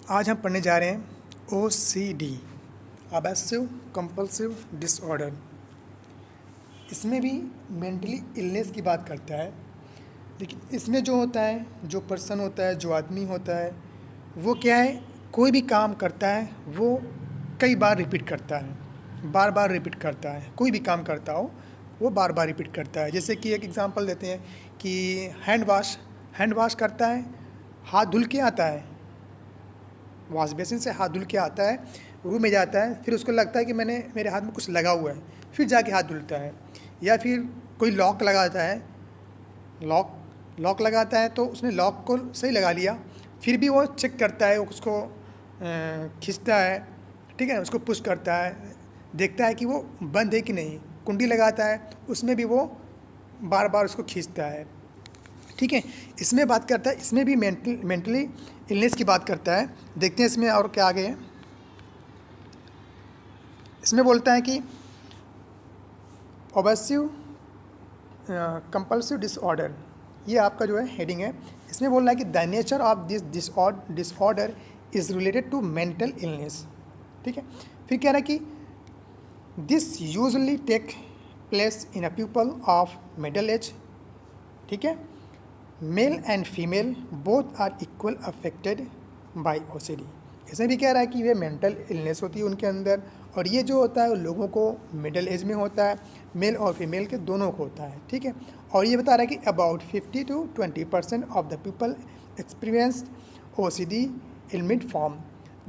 आज हम पढ़ने जा रहे हैं OCD, ऑब्सेसिव कंपल्सिव डिसऑर्डर। इसमें भी मेंटली इलनेस की बात करता है, लेकिन इसमें जो होता है, जो पर्सन होता है, जो आदमी होता है, वो क्या है, कोई भी काम करता है वो कई बार रिपीट करता है, बार बार रिपीट करता है। कोई भी काम करता हो वो बार बार रिपीट करता है। जैसे कि एक एग्जांपल देते हैं कि हैंड वॉश करता है, हाथ धुल के आता है, वॉश बेसिन से हाथ धुल के आता है, रूम में जाता है, फिर उसको लगता है कि मेरे हाथ में कुछ लगा हुआ है, फिर जाके हाथ धुलता है। या फिर कोई लॉक लगाता है, लॉक लगाता है तो उसने लॉक को सही लगा लिया, फिर भी वो चेक करता है, उसको खींचता है, ठीक है, उसको पुश करता है, देखता है कि वो बंद है कि नहीं। कुंडी लगाता है, उसमें भी वो बार बार उसको खींचता है, ठीक है। इसमें बात करता है, इसमें भी मेंटली इलनेस की बात करता है। देखते हैं इसमें और क्या आगे है। इसमें बोलता है कि ऑब्सेसिव कंपल्सिव डिसऑर्डर, ये आपका जो है हेडिंग है। इसमें बोल रहा है कि the nature of this disorder is related to mental illness, ठीक है। फिर कह रहा है कि this usually take place in a people of middle age, ठीक है। Male and female both are equal affected by OCD। इसमें भी कह रहा है कि ये मेंटल इलनेस होती है उनके अंदर, और ये जो होता है वो लोगों को मिडिल एज में होता है, मेल और फीमेल के दोनों को होता है, ठीक है। और ये बता रहा है कि about 50 to 20% of the people experience OCD in mid form.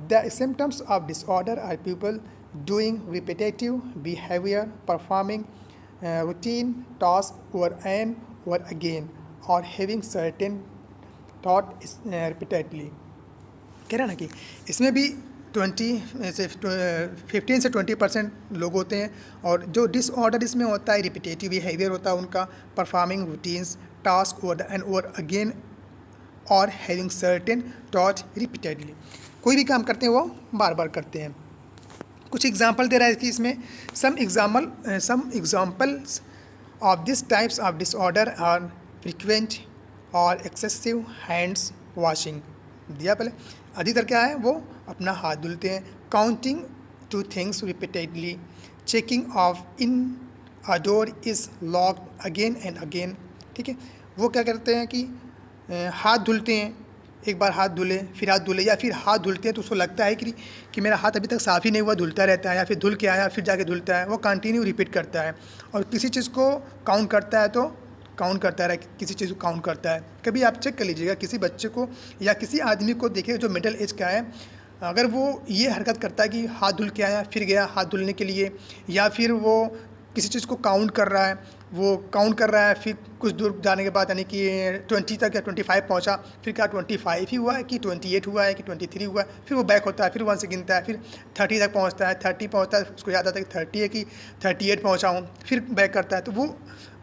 The symptoms of disorder are people doing repetitive behavior, performing routine tasks over and over again, or having certain thought repeatedly। कह रहा ना कि इसमें भी 15 से 20% लोग होते हैं, और जो डिसऑर्डर इसमें होता है रिपीटेटिव बिहेवियर होता है उनका, performing routines task over and over again और हैविंग सर्टेन थॉट रिपीटेडली। कोई भी काम करते हैं वो बार बार करते हैं। कुछ एग्जाम्पल दे रहा है कि इसमें some examples of this types of disorder are frequent और एक्सेसिव हैंड्स वॉशिंग। दिया पहले, अधिकतर क्या है, वो अपना हाथ धुलते हैं। Counting two things repeatedly, checking of in a door is locked again and again, ठीक है। वो क्या करते हैं कि हाथ धुलते हैं, एक बार हाथ धुले फिर हाथ धुले, या फिर हाथ धुलते हैं तो उसको लगता है कि मेरा हाथ अभी तक साफ़ ही नहीं हुआ, धुलता रहता है, या फिर धुल के आया फिर जाके धुलता है। वो कंटिन्यू रिपीट करता है, और किसी चीज़ को काउंट करता है तो काउंट करता है, किसी चीज़ को काउंट करता है। कभी आप चेक कर लीजिएगा, किसी बच्चे को या किसी आदमी को देखिए जो मिडिल एज का है, अगर वो ये हरकत करता है कि हाथ धुल के आया फिर गया हाथ धुलने के लिए, या फिर वो किसी चीज़ को काउंट कर रहा है, वो काउंट कर रहा है, फिर कुछ दूर जाने के बाद यानी कि 20 तक या 25 पहुंचा, फिर क्या 25 ही हुआ है कि 28 हुआ है कि 23 हुआ है, फिर वो बैक होता है, फिर 1 से गिनता है, फिर 30 तक पहुंचता है, 30 पहुंचता है, उसको याद आता है कि 30 है कि 38 पहुंचा हूँ, फिर बैक करता है। तो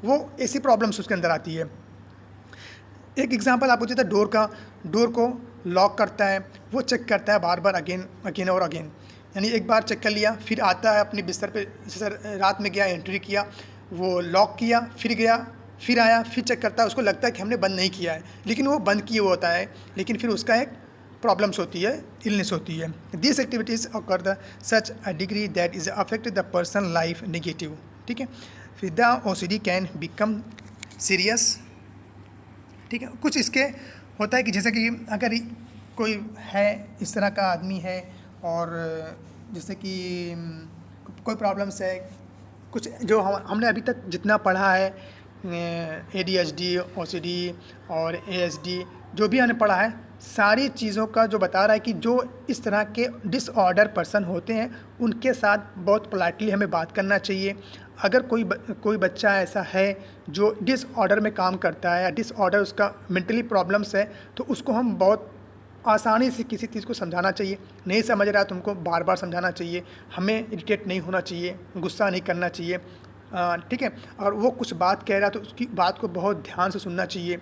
वो ऐसी प्रॉब्लम्स उसके अंदर आती है। एक एग्जांपल आप पूछे था डोर को लॉक करता है, वो चेक करता है बार बार अगेन और अगेन, यानी एक बार चेक कर लिया, फिर आता है अपने बिस्तर पे, जैसे रात में गया एंट्री किया, वो लॉक किया, फिर गया फिर आया, फिर चेक करता है, उसको लगता है कि हमने बंद नहीं किया है, लेकिन वो बंद किए हुआ होता है, लेकिन फिर उसका एक प्रॉब्लम्स होती है, इलनेस होती है। This activities occur the such a degree that is affect the person life negative, ठीक है। फिर the OCD can become serious, ठीक है। कुछ इसके होता है कि जैसे कि अगर कोई है इस तरह का आदमी है, और जैसे कि कोई प्रॉब्लम्स है, कुछ जो हमने अभी तक जितना पढ़ा है, ADHD OCD और ASD जो भी हमने पढ़ा है, सारी चीज़ों का जो बता रहा है कि जो इस तरह के डिसऑर्डर पर्सन होते हैं उनके साथ बहुत पोलाइटली हमें बात करना चाहिए। अगर कोई बच्चा ऐसा है जो डिसऑर्डर में काम करता है, या डिसऑर्डर उसका मेंटली प्रॉब्लम्स है, तो उसको हम बहुत आसानी से किसी चीज़ को समझाना चाहिए। नहीं समझ रहा है तुमको बार बार समझाना चाहिए, हमें इरिटेट नहीं होना चाहिए, गुस्सा नहीं करना चाहिए, ठीक है। और वो कुछ बात कह रहा है तो उसकी बात को बहुत ध्यान से सुनना चाहिए।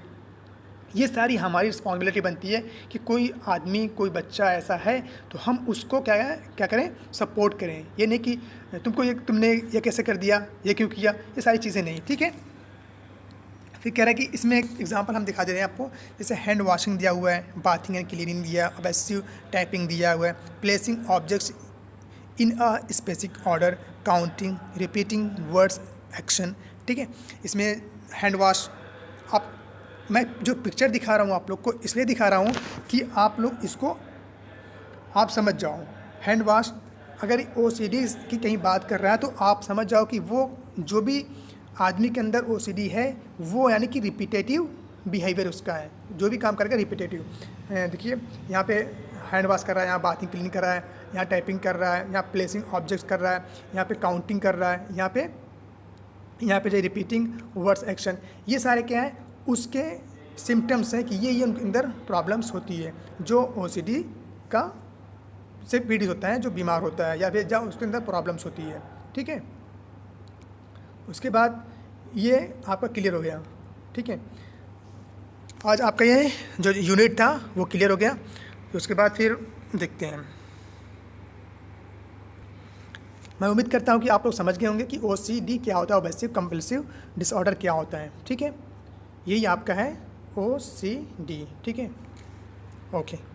ये सारी हमारी रिस्पॉन्सिबिलिटी बनती है कि कोई आदमी कोई बच्चा ऐसा है तो हम उसको क्या करें, सपोर्ट करें। ये नहीं कि तुमने ये कैसे कर दिया, ये क्यों किया, ये सारी चीज़ें नहीं, ठीक है। फिर कह रहा है कि इसमें एक एग्जांपल हम दिखा दे रहे हैं आपको, जैसे हैंड वॉशिंग दिया हुआ है, बाथिंग एंड क्लीनिंग दिया, ऑब्सेसिव टाइपिंग दिया हुआ है, placing objects in a specific order, counting, repeating words, action. ठीक है, इसमें हैंड वॉश आप, मैं जो पिक्चर दिखा रहा हूँ आप लोग को इसलिए दिखा रहा हूँ कि आप लोग इसको आप समझ जाओ। हैंड वॉश अगर OCD की कहीं बात कर रहा है तो आप समझ जाओ कि वो जो भी आदमी के अंदर OCD है वो यानी कि रिपीटेटिव बिहेवियर उसका है, जो भी काम करेगा रिपीटेटिव। देखिए यहाँ पे हैंड वॉश कर रहा है, यहाँ बाथिंग क्लीन कर रहा है, यहाँ टाइपिंग कर रहा है, यहाँ प्लेसिंग ऑब्जेक्ट्स कर रहा है, यहाँ पे काउंटिंग कर रहा है, यहाँ पे जो रिपीटिंग वर्ड्स, एक्शन, ये सारे क्या है उसके सिम्टम्स हैं कि ये उनके अंदर प्रॉब्लम्स होती है, जो OCD का से पीड़ित होता है, जो बीमार होता है या फिर जहाँ उसके अंदर प्रॉब्लम्स होती है। ठीक है, उसके बाद ये आपका क्लियर हो गया। ठीक है, आज आपका ये जो यूनिट था वो क्लियर हो गया। तो उसके बाद फिर देखते हैं, मैं उम्मीद करता हूँ कि आप लोग समझ गए होंगे कि OCD क्या होता है, ऑब्सेसिव कंपल्सिव डिसऑर्डर क्या होता है। ठीक है, यही आपका है OCD। ठीक है, ओके।